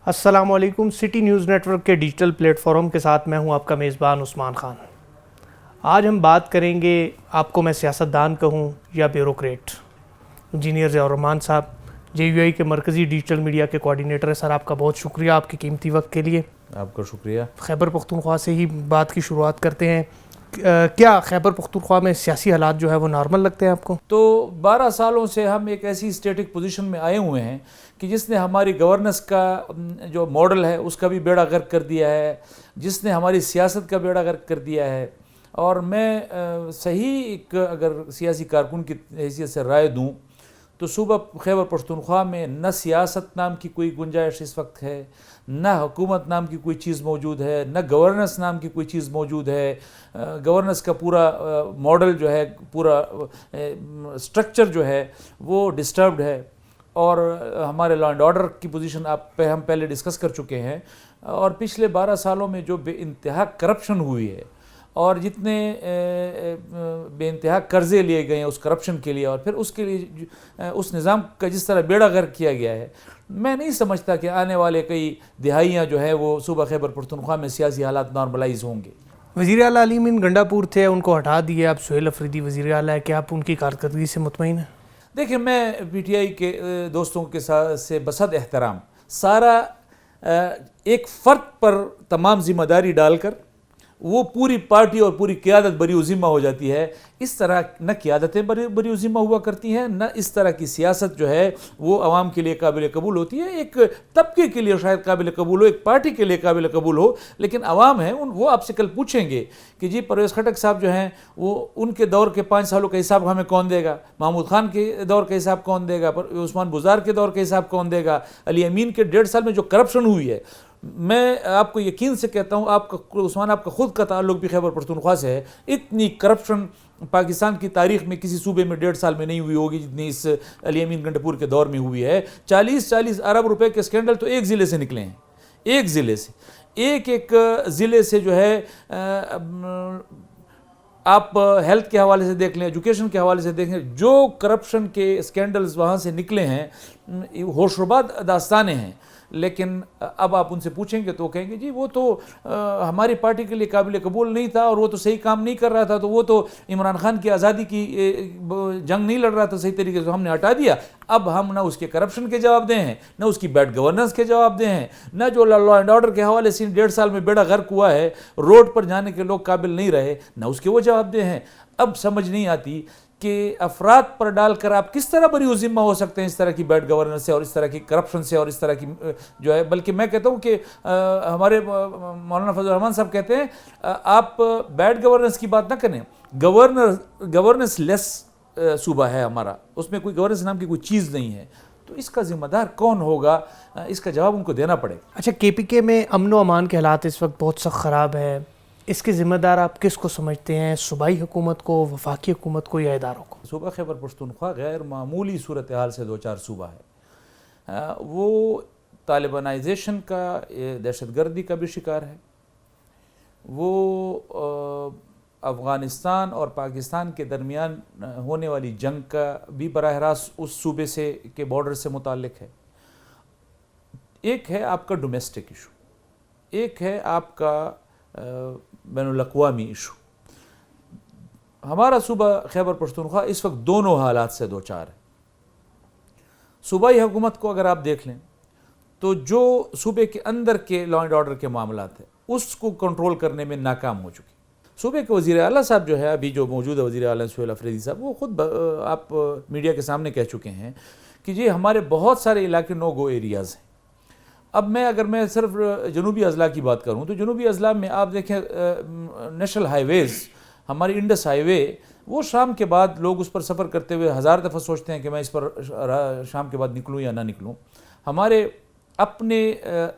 السلام علیکم. City news net work کے ڈیجیٹل پلیٹ فارم کے ساتھ میں ہوں آپ کا میزبان عثمان خان. آج ہم بات کریں گے، آپ کو میں سیاستدان کہوں یا بیوروکریٹ. انجینئر ضیاء الرحمان صاحب JUI کے مرکزی ڈیجیٹل میڈیا کے کوارڈینیٹر ہیں. سر آپ کا بہت شکریہ آپ کے قیمتی وقت کے لیے. آپ کا شکریہ. خیبر پختونخوا سے ہی بات کی شروعات کرتے ہیں. کیا خیبر پختونخوا میں سیاسی حالات جو ہے وہ نارمل لگتے ہیں آپ کو؟ تو 12 سالوں سے ہم ایک ایسی اسٹیٹک پوزیشن میں آئے ہوئے ہیں کہ جس نے ہماری گورننس کا جو ماڈل ہے اس کا بھی بیڑا غرق کر دیا ہے، جس نے ہماری سیاست کا بیڑا غرق کر دیا ہے. اور میں صحیح ایک اگر سیاسی کارکن کی حیثیت سے رائے دوں تو صوبہ خیبر پختونخوا میں نہ سیاست نام کی کوئی گنجائش اس وقت ہے، نہ حکومت نام کی کوئی چیز موجود ہے، نہ گورننس نام کی کوئی چیز موجود ہے. گورننس کا پورا ماڈل جو ہے، پورا سٹرکچر جو ہے وہ ڈسٹربڈ ہے. اور ہمارے لا اینڈ آرڈر کی پوزیشن ہم پہلے ڈسکس کر چکے ہیں. اور پچھلے 12 سالوں میں جو بے انتہا کرپشن ہوئی ہے اور جتنے بے انتہا قرضے لیے گئے ہیں اس کرپشن کے لیے، اور پھر اس کے لیے اس نظام کا جس طرح بیڑا غرق کیا گیا ہے، میں نہیں سمجھتا کہ آنے والے کئی دہائیاں جو ہے وہ صوبہ خیبر پختونخوا میں سیاسی حالات نارملائز ہوں گے. وزیر اعلیٰ علی امین گنڈاپور تھے، ان کو ہٹا دیے، اب سہیل افریدی وزیر اعلیٰ ہے. کیا آپ ان کی کارکردگی سے مطمئن ہیں؟ دیکھیں، میں PTI کے دوستوں کے ساتھ سے بصد احترام سارا ایک فرد پر تمام ذمہ داری ڈال کر وہ پوری پارٹی اور پوری قیادت بری و ذمہ ہو جاتی ہے. اس طرح نہ قیادتیں بری و ذمہ ہوا کرتی ہیں، نہ اس طرح کی سیاست جو ہے وہ عوام کے لیے قابل قبول ہوتی ہے. ایک طبقے کے لیے شاید قابل قبول ہو، ایک پارٹی کے لیے قابل قبول ہو، لیکن عوام ہیں وہ آپ سے کل پوچھیں گے کہ جی پرویز خٹک صاحب جو ہیں وہ ان کے دور کے 5 سالوں کا حساب ہمیں کون دے گا، محمود خان کے دور کا حساب کون دے گا، عثمان بزار کے دور کا حساب کون دے گا، علی امین کے 1.5 سال میں جو کرپشن ہوئی ہے. میں آپ کو یقین سے کہتا ہوں، عثمان آپ کا خود کا تعلق بھی خیبر پختونخوا سے ہے. اتنی کرپشن پاکستان کی تاریخ میں کسی صوبے میں 1.5 سال میں نہیں ہوئی ہوگی جتنی اس علی امین گنڈاپور کے دور میں ہوئی ہے. 40 ارب روپے کے اسکینڈل تو ایک ضلع سے نکلے ہیں، ایک ضلع سے، ایک ضلع سے جو ہے. آپ ہیلتھ کے حوالے سے دیکھ لیں، ایجوکیشن کے حوالے سے دیکھ لیں، جو کرپشن کے اسکینڈلز وہاں سے نکلے ہیں ہوشرباد داستانیں ہیں. لیکن اب آپ ان سے پوچھیں گے تو وہ کہیں گے جی وہ تو ہماری پارٹی کے لیے قابل قبول نہیں تھا اور وہ تو صحیح کام نہیں کر رہا تھا، تو وہ تو عمران خان کی آزادی کی جنگ نہیں لڑ رہا تھا صحیح طریقے سے، ہم نے ہٹا دیا. اب ہم نہ اس کے کرپشن کے جواب دیں ہیں، نہ اس کی بیڈ گورننس کے جواب دیں ہیں، نہ جو لا اینڈ آرڈر کے حوالے سے 1.5 سال میں بیڑا غرق ہوا ہے، روڈ پر جانے کے لوگ قابل نہیں رہے، نہ اس کے وہ جواب دیں ہیں. اب سمجھ نہیں آتی کہ افراد پر ڈال کر آپ کس طرح بری و ذمہ ہو سکتے ہیں اس طرح کی بیڈ گورننس سے اور اس طرح کی کرپشن سے اور اس طرح کی جو ہے. بلکہ میں کہتا ہوں کہ ہمارے مولانا فضل الرحمان صاحب کہتے ہیں آپ بیڈ گورننس کی بات نہ کریں، گورننس لیس صوبہ ہے ہمارا، اس میں کوئی گورننس نام کی کوئی چیز نہیں ہے. تو اس کا ذمہ دار کون ہوگا، اس کا جواب ان کو دینا پڑے. اچھا، KPK میں امن و امان کے حالات اس وقت بہت سخت خراب ہے، اس کے ذمہ دار آپ کس کو سمجھتے ہیں؟ صوبائی حکومت کو، وفاقی حکومت کو، یا اداروں کو؟ صوبہ خیبر پختونخوا غیر معمولی صورتحال سے 2-4 صوبہ ہے. وہ طالبانائزیشن کا، دہشت گردی کا بھی شکار ہے، وہ افغانستان اور پاکستان کے درمیان ہونے والی جنگ کا بھی براہ راست اس صوبے سے کے بارڈر سے متعلق ہے. ایک ہے آپ کا ڈومیسٹک ایشو، ایک ہے آپ کا بین الاقوامی ایشو. ہمارا صوبہ خیبر پختونخوا اس وقت دونوں حالات سے دوچار ہے. صوبائی حکومت کو اگر آپ دیکھ لیں تو جو صوبے کے اندر کے لا اینڈ آرڈر کے معاملات ہیں اس کو کنٹرول کرنے میں ناکام ہو چکی. صوبے کے وزیر اعلیٰ صاحب جو ہے ابھی جو موجودہ وزیر اعلیٰ سہیل افریدی صاحب، وہ خود آپ میڈیا کے سامنے کہہ چکے ہیں کہ جی ہمارے بہت سارے علاقے نو گو ایریاز ہیں. اب اگر میں صرف جنوبی اضلاع کی بات کروں تو جنوبی اضلاع میں آپ دیکھیں نیشنل ہائی ویز، ہماری انڈس ہائی وے، وہ شام کے بعد لوگ اس پر سفر کرتے ہوئے 1000 دفعہ سوچتے ہیں کہ میں اس پر شام کے بعد نکلوں یا نہ نکلوں. ہمارے اپنے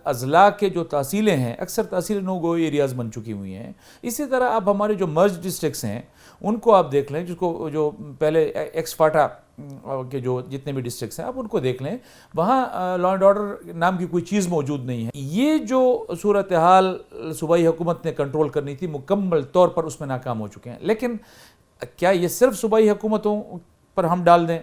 اضلاع کے جو تحصیلیں ہیں اکثر تحصیل نو گو ایریاز بن چکی ہوئی ہیں. اسی طرح آپ ہمارے جو مرج ڈسٹرکٹس ہیں ان کو آپ دیکھ لیں، جس کو جو پہلے ایکس فاٹا کے جو جتنے بھی ڈسٹرکٹس ہیں آپ ان کو دیکھ لیں، وہاں لا اینڈ آرڈر نام کی کوئی چیز موجود نہیں ہے. یہ جو صورتحال صوبائی حکومت نے کنٹرول کرنی تھی مکمل طور پر اس میں ناکام ہو چکے ہیں. لیکن کیا یہ صرف صوبائی حکومتوں پر ہم ڈال دیں؟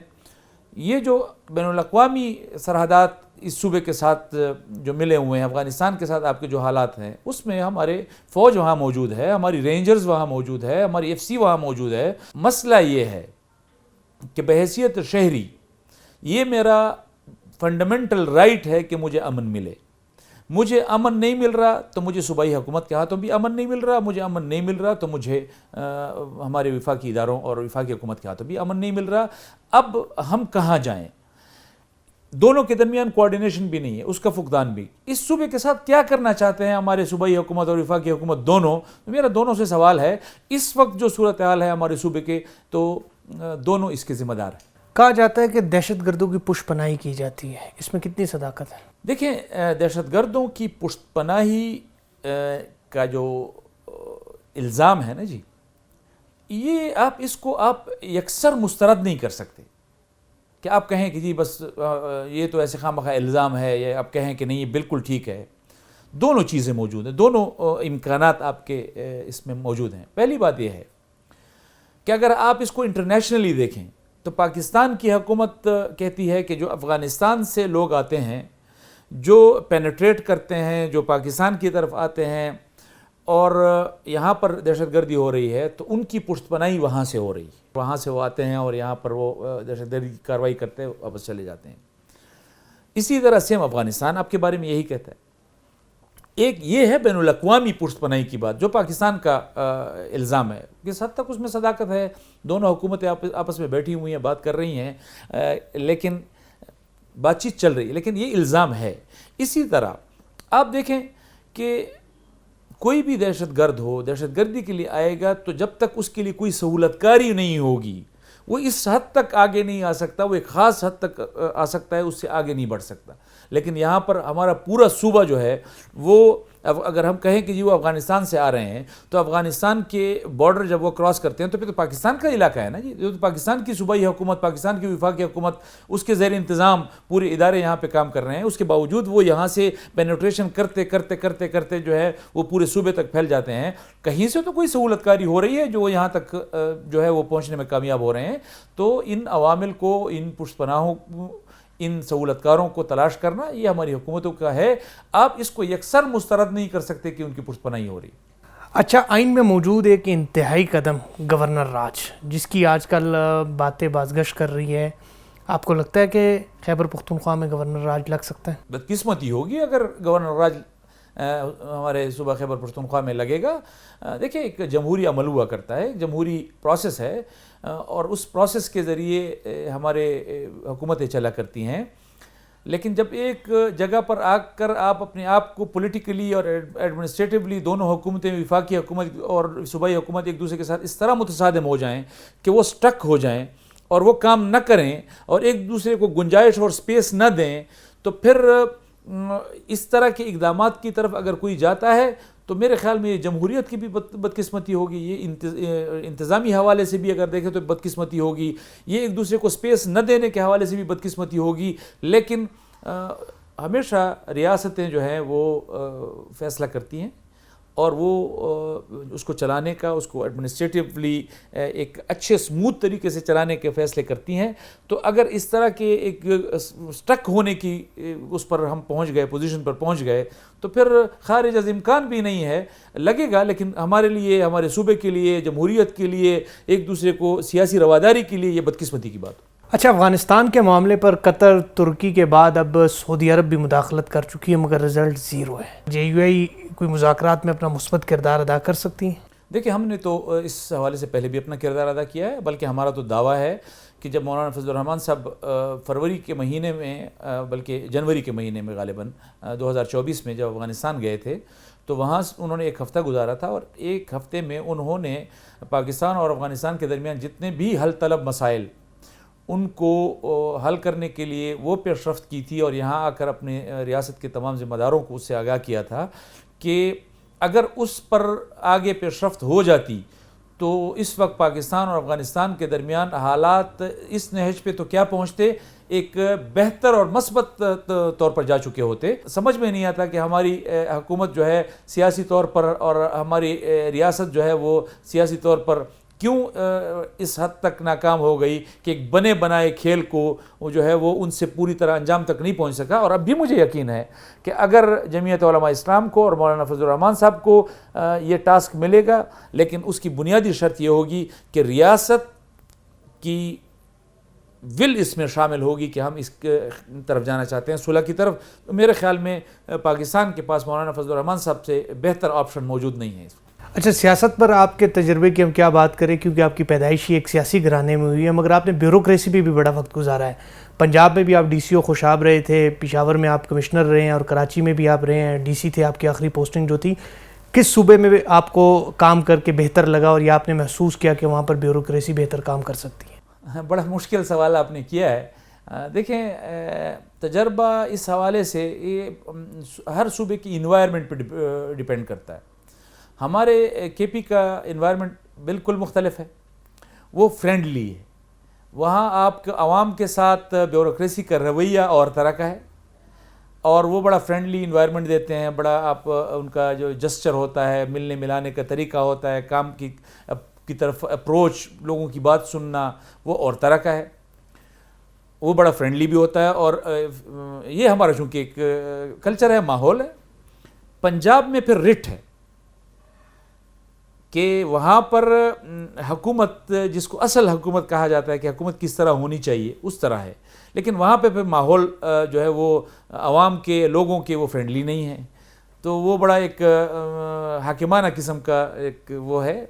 یہ جو بین الاقوامی سرحدات اس صوبے کے ساتھ جو ملے ہوئے ہیں، افغانستان کے ساتھ آپ کے جو حالات ہیں، اس میں ہمارے فوج وہاں موجود ہے، ہماری رینجرز وہاں موجود ہے، ہماری ایف سی وہاں موجود ہے۔ مسئلہ یہ ہے کہ بحیثیت شہری یہ میرا فنڈامنٹل رائٹ ہے کہ مجھے امن ملے۔ مجھے امن نہیں مل رہا تو مجھے صوبائی حکومت کے ہاتھوں بھی امن نہیں مل رہا، مجھے امن نہیں مل رہا تو مجھے ہمارے وفاقی اداروں اور وفاقی حکومت کے ہاتھوں بھی امن نہیں مل رہا۔ اب ہم کہاں جائیں؟ دونوں کے درمیان کوارڈینیشن بھی نہیں ہے، اس کا فقدان بھی۔ اس صوبے کے ساتھ کیا کرنا چاہتے ہیں ہمارے صوبائی حکومت اور وفاقی حکومت دونوں؟ میرا دونوں سے سوال ہے۔ اس وقت جو صورتحال ہے ہمارے صوبے کے، تو دونوں اس کے ذمہ دار ہیں۔ کہا جاتا ہے کہ دہشت گردوں کی پشت پناہی کی جاتی ہے، اس میں کتنی صداقت ہے؟ دیکھیں، دہشت گردوں کی پشت پناہی کا جو الزام ہے نا جی، یہ اس کو آپ یکسر مسترد نہیں کر سکتے کہ آپ کہیں کہ جی بس یہ تو ایسے خواہ مخواہ الزام ہے، یا آپ کہیں کہ نہیں یہ بالکل ٹھیک ہے۔ دونوں چیزیں موجود ہیں، دونوں امکانات آپ کے اس میں موجود ہیں۔ پہلی بات یہ ہے کہ اگر آپ اس کو انٹرنیشنلی دیکھیں تو پاکستان کی حکومت کہتی ہے کہ جو افغانستان سے لوگ آتے ہیں، جو پینیٹریٹ کرتے ہیں، جو پاکستان کی طرف آتے ہیں اور یہاں پر دہشت گردی ہو رہی ہے، تو ان کی پشت پناہی وہاں سے ہو رہی ہے۔ وہاں سے وہ آتے ہیں اور یہاں پر وہ دہشت گردی کی کارروائی کرتے ہیں، واپس چلے جاتے ہیں۔ اسی طرح سیم افغانستان آپ کے بارے میں یہی کہتا ہے۔ ایک یہ ہے بین الاقوامی پشت پناہی کی بات جو پاکستان کا الزام ہے، کس حد تک اس میں صداقت ہے؟ دونوں حکومتیں آپس میں بیٹھی ہوئی ہیں، بات کر رہی ہیں، لیکن بات چیت چل رہی ہے، لیکن یہ الزام ہے۔ اسی طرح آپ دیکھیں کہ کوئی بھی دہشت گرد ہو، دہشت گردی کے لیے آئے گا تو جب تک اس کے لیے کوئی سہولت کاری نہیں ہوگی، وہ اس حد تک آگے نہیں آ سکتا۔ وہ ایک خاص حد تک آ سکتا ہے، اس سے آگے نہیں بڑھ سکتا۔ لیکن یہاں پر ہمارا پورا صوبہ جو ہے وہ اگر ہم کہیں کہ جی وہ افغانستان سے آ رہے ہیں، تو افغانستان کے بارڈر جب وہ کراس کرتے ہیں تو پھر تو پاکستان کا علاقہ ہے نا جی، تو پاکستان کی صوبائی حکومت، پاکستان کی وفاقی حکومت، اس کے زیر انتظام پورے ادارے یہاں پہ کام کر رہے ہیں۔ اس کے باوجود وہ یہاں سے پینیٹریشن کرتے کرتے کرتے کرتے جو ہے وہ پورے صوبے تک پھیل جاتے ہیں۔ کہیں سے تو کوئی سہولت کاری ہو رہی ہے جو وہ یہاں تک جو ہے وہ پہنچنے میں کامیاب ہو رہے ہیں۔ تو ان عوامل کو، ان پشت پناہوں، ان سہولت کاروں کو تلاش کرنا یہ ہماری حکومتوں کا ہے۔ آپ اس کو یکسر مسترد نہیں کر سکتے کہ ان کی پشت پناہی ہو رہی۔ اچھا، آئین میں موجود ایک انتہائی قدم گورنر راج، جس کی آج کل باتیں بازگشت کر رہی ہے، آپ کو لگتا ہے کہ خیبر پختونخوا میں گورنر راج لگ سکتا ہے؟ بدقسمتی ہوگی اگر گورنر راج ہمارے صوبہ خیبر پختونخوا میں لگے گا۔ دیکھیں، ایک جمہوری عمل ہوا کرتا ہے، جمہوری پروسیس ہے، اور اس پروسیس کے ذریعے ہمارے حکومتیں چلا کرتی ہیں۔ لیکن جب ایک جگہ پر آ کر آپ اپنے آپ کو پولیٹیکلی اور ایڈمنسٹریٹولی، دونوں حکومتیں، وفاقی حکومت اور صوبائی حکومت، ایک دوسرے کے ساتھ اس طرح متصادم ہو جائیں کہ وہ سٹک ہو جائیں اور وہ کام نہ کریں اور ایک دوسرے کو گنجائش اور سپیس نہ دیں، تو پھر اس طرح کے اقدامات کی طرف اگر کوئی جاتا ہے تو میرے خیال میں یہ جمہوریت کی بھی بدقسمتی ہوگی، یہ انتظامی حوالے سے بھی اگر دیکھیں تو بدقسمتی ہوگی، یہ ایک دوسرے کو سپیس نہ دینے کے حوالے سے بھی بدقسمتی ہوگی۔ لیکن ہمیشہ ریاستیں جو ہیں وہ فیصلہ کرتی ہیں اور وہ اس کو چلانے کا، اس کو ایڈمنسٹریٹولی ایک اچھے اسموتھ طریقے سے چلانے کے فیصلے کرتی ہیں۔ تو اگر اس طرح کے ایک سٹک ہونے کی اس پر ہم پہنچ گئے، پوزیشن پر پہنچ گئے، تو پھر خارج از امکان بھی نہیں ہے، لگے گا، لیکن ہمارے لیے، ہمارے صوبے کے لیے، جمہوریت کے لیے، ایک دوسرے کو سیاسی رواداری کے لیے یہ بدقسمتی کی بات۔ اچھا، افغانستان کے معاملے پر قطر، ترکی کے بعد اب سعودی عرب بھی مداخلت کر چکی ہے، مگر رزلٹ زیرو ہے۔ جے یو آئی کوئی مذاکرات میں اپنا مثبت کردار ادا کر سکتی ہیں؟ دیکھیں، ہم نے تو اس حوالے سے پہلے بھی اپنا کردار ادا کیا ہے، بلکہ ہمارا تو دعویٰ ہے کہ جب مولانا فضل الرحمان صاحب فروری کے مہینے میں، بلکہ جنوری کے مہینے میں غالباً 2024 میں جب افغانستان گئے تھے، تو وہاں انہوں نے ایک ہفتہ گزارا تھا، اور ایک ہفتے میں انہوں نے پاکستان اور افغانستان کے درمیان جتنے بھی حل طلب مسائل ان کو حل کرنے کے لیے وہ پیش رفت کی تھی، اور یہاں آ کر اپنے ریاست کے تمام ذمہ داروں کو اس سے آگاہ کیا تھا کہ اگر اس پر آگے پیش رفت ہو جاتی تو اس وقت پاکستان اور افغانستان کے درمیان حالات اس نہج پہ تو کیا پہنچتے، ایک بہتر اور مثبت طور پر جا چکے ہوتے۔ سمجھ میں نہیں آتا کہ ہماری حکومت جو ہے سیاسی طور پر، اور ہماری ریاست جو ہے وہ سیاسی طور پر کیوں اس حد تک ناکام ہو گئی کہ ایک بنے بنائے کھیل کو وہ جو ہے وہ ان سے پوری طرح انجام تک نہیں پہنچ سکا. اور اب بھی مجھے یقین ہے کہ اگر جمعیت علماء اسلام کو اور مولانا فضل الرحمان صاحب کو یہ ٹاسک ملے گا، لیکن اس کی بنیادی شرط یہ ہوگی کہ ریاست کی ول اس میں شامل ہوگی کہ ہم اس طرف جانا چاہتے ہیں، صلح کی طرف. تو میرے خیال میں پاکستان کے پاس مولانا فضل الرحمان صاحب سے بہتر آپشن موجود نہیں ہے. اچھا، سیاست پر آپ کے تجربے کی ہم کیا بات کریں، کیونکہ آپ کی پیدائش ہی ایک سیاسی گھرانے میں ہوئی ہے، مگر آپ نے بیوروکریسی پہ بھی بڑا وقت گزارا ہے. پنجاب میں بھی آپ ڈی سی او خوشاب رہے تھے، پشاور میں آپ کمشنر رہے ہیں، اور کراچی میں بھی آپ رہے ہیں، ڈی سی تھے آپ کی آخری پوسٹنگ جو تھی. کس صوبے میں آپ کو کام کر کے بہتر لگا اور یا آپ نے محسوس کیا کہ وہاں پر بیوروکریسی بہتر کام کر سکتی ہے؟ بڑا مشکل سوال آپ نے کیا ہے. دیکھیں، تجربہ اس حوالے سے یہ ہر صوبے کی انوائرمنٹ پہ ڈیپینڈ کرتا ہے. ہمارے کے پی کا انوائرمنٹ بالکل مختلف ہے، وہ فرینڈلی ہے. وہاں آپ کے عوام کے ساتھ بیوروکریسی کا رویہ اور طرح کا ہے، اور وہ بڑا فرینڈلی انوائرمنٹ دیتے ہیں. بڑا آپ ان کا جو جسچر ہوتا ہے، ملنے ملانے کا طریقہ ہوتا ہے، کام کی طرف اپروچ، لوگوں کی بات سننا، وہ اور طرح کا ہے. وہ بڑا فرینڈلی بھی ہوتا ہے. اور یہ ہمارا چونکہ ایک کلچر ہے، ماحول ہے. پنجاب میں پھر رٹ ہے کہ وہاں پر حکومت، جس کو اصل حکومت کہا جاتا ہے کہ حکومت کس طرح ہونی چاہیے، اس طرح ہے. لیکن وہاں پہ پھر ماحول جو ہے وہ عوام کے، لوگوں کے، وہ فرینڈلی نہیں ہے. تو وہ بڑا ایک حاکمانہ قسم کا ایک وہ ہے،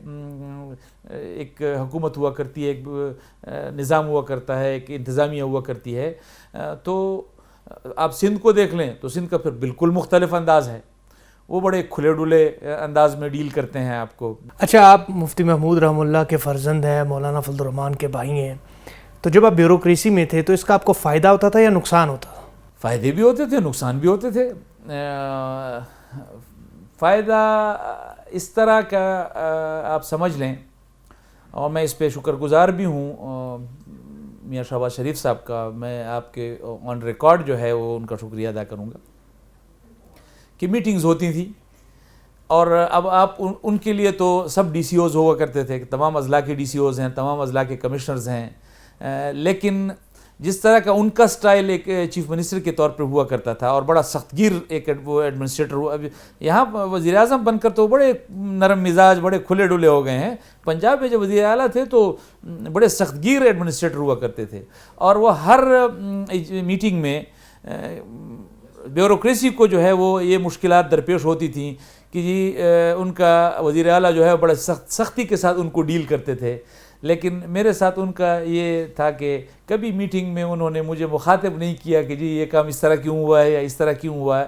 ایک حکومت ہوا کرتی ہے، ایک نظام ہوا کرتا ہے، ایک انتظامیہ ہوا کرتی ہے. تو آپ سندھ کو دیکھ لیں تو سندھ کا پھر بالکل مختلف انداز ہے. وہ بڑے کھلے ڈلے انداز میں ڈیل کرتے ہیں آپ کو. اچھا، آپ مفتی محمود رحمہ اللہ کے فرزند ہیں، مولانا فضل الرحمان کے بھائی ہیں، تو جب آپ بیوروکریسی میں تھے تو اس کا آپ کو فائدہ ہوتا تھا یا نقصان ہوتا تھا؟ فائدے بھی ہوتے تھے، نقصان بھی ہوتے تھے. فائدہ اس طرح کا آپ سمجھ لیں، اور میں اس پہ شکر گزار بھی ہوں میاں شہباز شریف صاحب کا. میں آپ کے آن ریکارڈ جو ہے وہ ان کا شکریہ ادا کروں گا کہ میٹنگز ہوتی تھیں. اور اب آپ ان کے لیے تو سب ڈی سی اوز ہوا کرتے تھے، تمام اضلاع کے ڈی سی اوز ہیں، تمام اضلاع کے کمشنرز ہیں. لیکن جس طرح کا ان کا سٹائل ایک چیف منسٹر کے طور پر ہوا کرتا تھا، اور بڑا سخت گیر ایک وہ ایڈمنسٹریٹر ہوا. اب یہاں وزیر اعظم بن کر تو بڑے نرم مزاج، بڑے کھلے ڈلے ہو گئے ہیں. پنجاب میں جب وزیر اعلیٰ تھے تو بڑے سخت گیر ایڈمنسٹریٹر ہوا کرتے تھے، اور وہ ہر میٹنگ میں بیوروکریسی کو جو ہے وہ یہ مشکلات درپیش ہوتی تھیں کہ جی ان کا وزیر اعلیٰ جو ہے بڑے سختی کے ساتھ ان کو ڈیل کرتے تھے. لیکن میرے ساتھ ان کا یہ تھا کہ کبھی میٹنگ میں انہوں نے مجھے مخاطب نہیں کیا کہ جی یہ کام اس طرح کیوں ہوا ہے یا اس طرح کیوں ہوا ہے.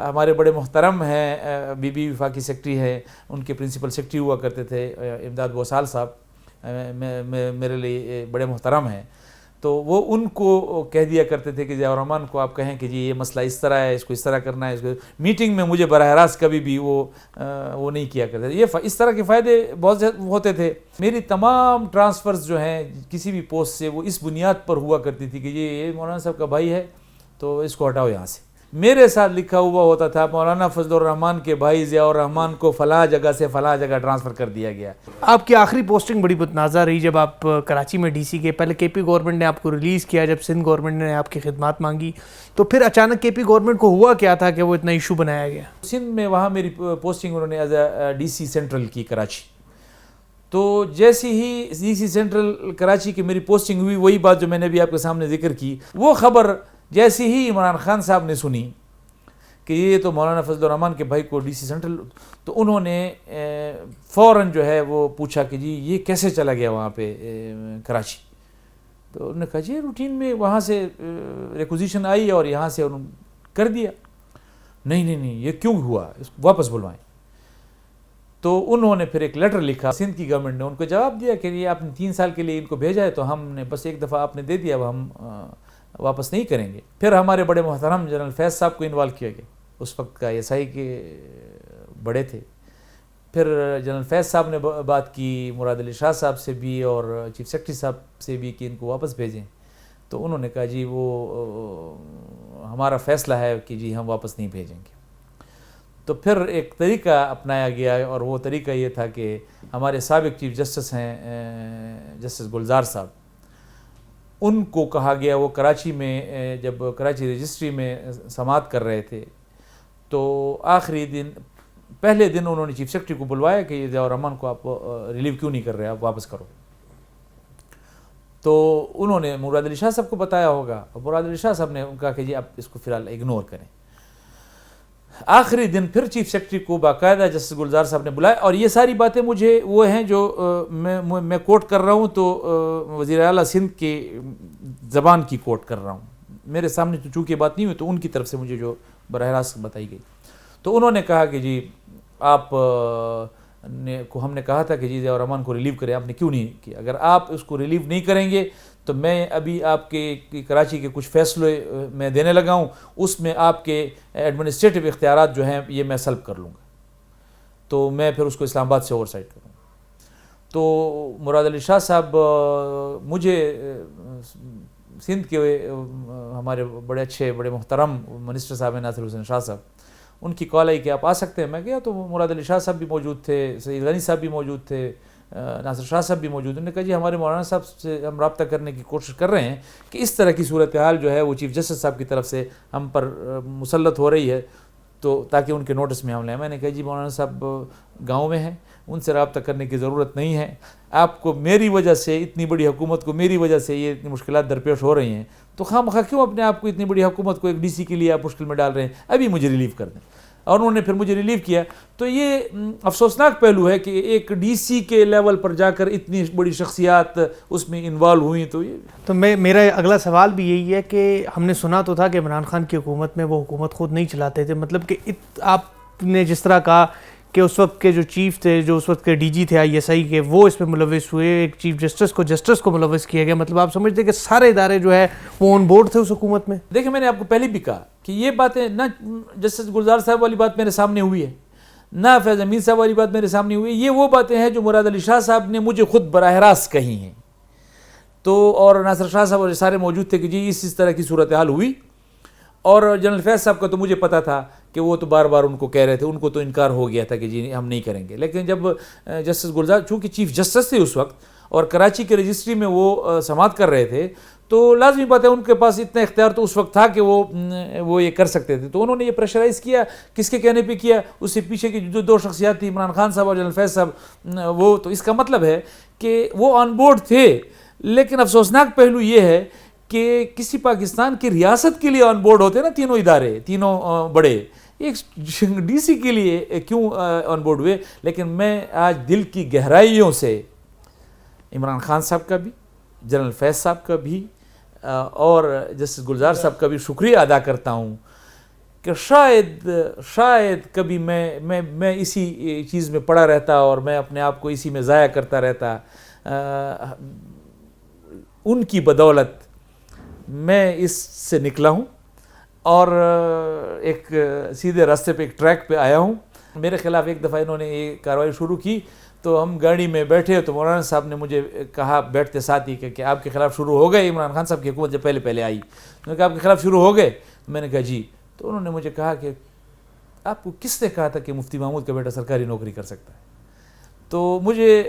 ہمارے بڑے محترم ہیں بی بی وفاقی سیکرٹری ہیں، ان کے پرنسپل سیکرٹری ہوا کرتے تھے امداد بوسال صاحب، میرے لیے بڑے محترم ہیں. تو وہ ان کو کہہ دیا کرتے تھے کہ ضیاء الرحمان کو آپ کہیں کہ جی یہ مسئلہ اس طرح ہے، اس کو اس طرح کرنا ہے. اس کو میٹنگ میں مجھے براہ راست کبھی بھی وہ نہیں کیا کرتے تھے. یہ اس طرح کے فائدے بہت ہوتے تھے. میری تمام ٹرانسفرز جو ہیں کسی بھی پوسٹ سے، وہ اس بنیاد پر ہوا کرتی تھی کہ جی یہ مولانا صاحب کا بھائی ہے تو اس کو ہٹاؤ یہاں سے. میرے ساتھ لکھا ہوا ہوتا تھا مولانا فضل الرحمان کے بھائی ضیاء الرحمان کو فلاں جگہ سے فلاں جگہ ٹرانسفر کر دیا گیا. آپ کی آخری پوسٹنگ بڑی متنازع رہی جب آپ کراچی میں ڈی سی کے. پہلے کے پی گورنمنٹ نے آپ کو ریلیز کیا، جب سندھ گورنمنٹ نے آپ کی خدمات مانگی تو پھر اچانک کے پی گورنمنٹ کو ہوا کیا تھا کہ وہ اتنا ایشو بنایا گیا؟ سندھ میں وہاں میری پوسٹنگ انہوں نے as A D C central کی کراچی. تو جیسی ہی ڈی سی سینٹرل کراچی کی میری پوسٹنگ ہوئی، وہی بات جو میں نے بھی آپ کے سامنے ذکر کی، وہ خبر جیسی ہی عمران خان صاحب نے سنی کہ یہ تو مولانا فضل الرحمان کے بھائی کو ڈی سی سینٹرل، تو انہوں نے فوراً جو ہے وہ پوچھا کہ جی یہ کیسے چلا گیا وہاں پہ کراچی. تو انہوں نے کہا جی روٹین میں وہاں سے ریکوزیشن آئی اور یہاں سے انہوں نے کر دیا. نہیں یہ کیوں ہوا، اس کو واپس بلوائیں. تو انہوں نے پھر ایک لیٹر لکھا، سندھ کی گورنمنٹ نے ان کو جواب دیا کہ یہ آپ نے 3 سال کے لیے ان کو بھیجا ہے تو ہم نے بس ایک دفعہ آپ نے دے دیا، اب ہم واپس نہیں کریں گے. پھر ہمارے بڑے محترم جنرل فیض صاحب کو انوالو کیا گیا، اس وقت کا ایس آئی کے بڑے تھے. پھر جنرل فیض صاحب نے بات کی مراد علی شاہ صاحب سے بھی اور چیف سیکرٹری صاحب سے بھی کہ ان کو واپس بھیجیں. تو انہوں نے کہا جی وہ ہمارا فیصلہ ہے کہ جی ہم واپس نہیں بھیجیں گے. تو پھر ایک طریقہ اپنایا گیا اور وہ طریقہ یہ تھا کہ ہمارے سابق چیف جسٹس ہیں جسٹس گلزار صاحب، ان کو کہا گیا، وہ کراچی میں جب کراچی رجسٹری میں سماعت کر رہے تھے تو آخری دن پہلے دن انہوں نے چیف سیکرٹری کو بلوایا کہ ضیاء الرحمن کو آپ ریلیو کیوں نہیں کر رہے، آپ واپس کرو. تو انہوں نے مراد علی شاہ صاحب کو بتایا ہوگا، اور مراد علی شاہ صاحب نے کہا کہ جی آپ اس کو فی الحال اگنور کریں. آخری دن پھر چیف سیکرٹری کو باقاعدہ جسٹس گلزار صاحب نے بلایا، اور یہ ساری باتیں مجھے وہ ہیں جو میں کوٹ کر رہا ہوں تو وزیر اعلیٰ سندھ کی زبان کی کوٹ کر رہا ہوں، میرے سامنے تو چونکہ بات نہیں ہوئی تو ان کی طرف سے مجھے جو براہ راست بتائی گئی. تو انہوں نے کہا کہ جی آپ کو ہم نے کہا تھا کہ جی ضیاء الرحمن کو ریلیو کریں، آپ نے کیوں نہیں کیا؟ اگر آپ اس کو ریلیو نہیں کریں گے تو میں ابھی آپ کے کراچی کے کچھ فیصلے میں دینے لگا ہوں، اس میں آپ کے ایڈمنسٹریٹو اختیارات جو ہیں یہ میں سلب کر لوں گا، تو میں پھر اس کو اسلام آباد سے اوور سائٹ کروں گا. تو مراد علی شاہ صاحب مجھے سندھ کے ہمارے بڑے اچھے بڑے محترم منسٹر صاحب ہیں ناصر حسین شاہ صاحب، ان کی کال آئی کہ آپ آ سکتے ہیں. میں گیا تو مراد علی شاہ صاحب بھی موجود تھے، سعید غنی صاحب بھی موجود تھے، ناصر شاہ صاحب بھی موجود. انہوں نے کہا جی ہمارے مولانا صاحب سے ہم رابطہ کرنے کی کوشش کر رہے ہیں کہ اس طرح کی صورتحال جو ہے وہ چیف جسٹس صاحب کی طرف سے ہم پر مسلط ہو رہی ہے تو تاکہ ان کے نوٹس میں ہم لیں. میں نے کہا جی مولانا صاحب گاؤں میں ہیں، ان سے رابطہ کرنے کی ضرورت نہیں ہے، آپ کو میری وجہ سے اتنی بڑی حکومت کو میری وجہ سے یہ اتنی مشکلات درپیش ہو رہی ہیں تو خواہ مخواہ کیوں اپنے آپ کو اتنی بڑی حکومت کو ایک ڈی سی کے لیے آپ مشکل میں ڈال رہے ہیں، ابھی مجھے ریلیو کر دیں. اور انہوں نے پھر مجھے ریلیو کیا. تو یہ افسوسناک پہلو ہے کہ ایک ڈی سی کے لیول پر جا کر اتنی بڑی شخصیات اس میں انوالو ہوئیں. تو میرا اگلا سوال بھی یہی ہے کہ ہم نے سنا تو تھا کہ عمران خان کی حکومت میں وہ حکومت خود نہیں چلاتے تھے، مطلب کہ آپ نے جس طرح کہا کہ اس وقت کے جو چیف تھے، جو اس وقت کے ڈی جی تھے ISI کے، وہ اس میں ملوث ہوئے، ایک چیف جسٹس کو ملوث کیا گیا، مطلب آپ سمجھتے کہ سارے ادارے جو ہے وہ آن بورڈ تھے اس حکومت میں؟ دیکھیں میں نے آپ کو پہلے بھی کہا کہ یہ باتیں نہ جسٹس گلزار صاحب والی بات میرے سامنے ہوئی ہے، نہ فیض امین صاحب والی بات میرے سامنے ہوئی ہے، یہ وہ باتیں ہیں جو مراد علی شاہ صاحب نے مجھے خود براہ راست کہی ہیں. تو اور ناصر شاہ صاحب اور سارے موجود تھے کہ جی اس طرح کی صورتحال ہوئی. اور جنرل فیض صاحب کا تو مجھے پتا تھا کہ وہ تو بار بار ان کو کہہ رہے تھے، ان کو تو انکار ہو گیا تھا کہ جی ہم نہیں کریں گے. لیکن جب جسٹس گلزار چونکہ چیف جسٹس تھے اس وقت اور کراچی کے رجسٹری میں وہ سماعت کر رہے تھے تو لازمی بات ہے ان کے پاس اتنا اختیار تو اس وقت تھا کہ وہ یہ کر سکتے تھے. تو انہوں نے یہ پریشرائز کیا، کس کے کہنے پہ کیا؟ اس سے پیچھے کی جو دو شخصیات تھیں عمران خان صاحب اور جنرل فیض صاحب، وہ تو اس کا مطلب ہے کہ وہ آن بورڈ تھے. لیکن افسوسناک پہلو یہ ہے کہ کسی پاکستان کی ریاست کے لیے آن بورڈ ہوتے نا تینوں ادارے، تینوں بڑے، ایک ڈی سی کے لیے کیوں آن بورڈ ہوئے؟ لیکن میں آج دل کی گہرائیوں سے عمران خان صاحب کا بھی، جنرل فیض صاحب کا بھی اور جسٹس گلزار صاحب کا بھی شکریہ ادا کرتا ہوں کہ شاید کبھی میں اسی چیز میں پڑا رہتا اور میں اپنے آپ کو اسی میں ضائع کرتا رہتا. ان کی بدولت میں اس سے نکلا ہوں اور ایک سیدھے راستے پہ ایک ٹریک پہ آیا ہوں. میرے خلاف ایک دفعہ انہوں نے یہ کارروائی شروع کی تو ہم گاڑی میں بیٹھے تو مولانا صاحب نے مجھے کہا بیٹھتے ساتھ ہی کہ آپ کے خلاف شروع ہو گئے. عمران خان صاحب کی حکومت جب پہلے آئی انہوں نے کہا آپ کے خلاف شروع ہو گئے. میں نے کہا جی. تو انہوں نے مجھے کہا کہ آپ کو کس نے کہا تھا کہ مفتی محمود کا بیٹا سرکاری نوکری کر سکتا ہے؟ تو مجھے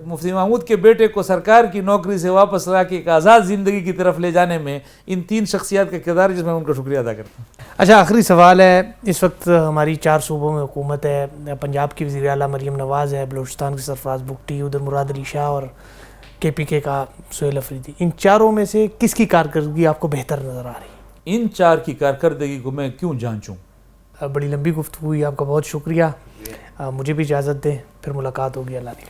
مفتی محمود کے بیٹے کو سرکار کی نوکری سے واپس لا کے ایک آزاد زندگی کی طرف لے جانے میں ان تین شخصیات کا کردار جس میں ان کا شکریہ ادا کرتا ہوں. اچھا آخری سوال ہے، اس وقت ہماری 4 صوبوں میں حکومت ہے، پنجاب کی وزیر اعلیٰ مریم نواز ہے، بلوچستان کے سرفراز بگٹی، ادھر مراد علی شاہ اور KPK کا سہیل افریدی. ان چاروں میں سے کس کی کارکردگی آپ کو بہتر نظر آ رہی ہے؟ ان 4 کی کارکردگی کو میں کیوں جانچوں؟ بڑی لمبی گفتگو ہوئی، آپ کا بہت شکریہ. مجھے بھی اجازت دیں، پھر ملاقات ہوگی. اللہ نے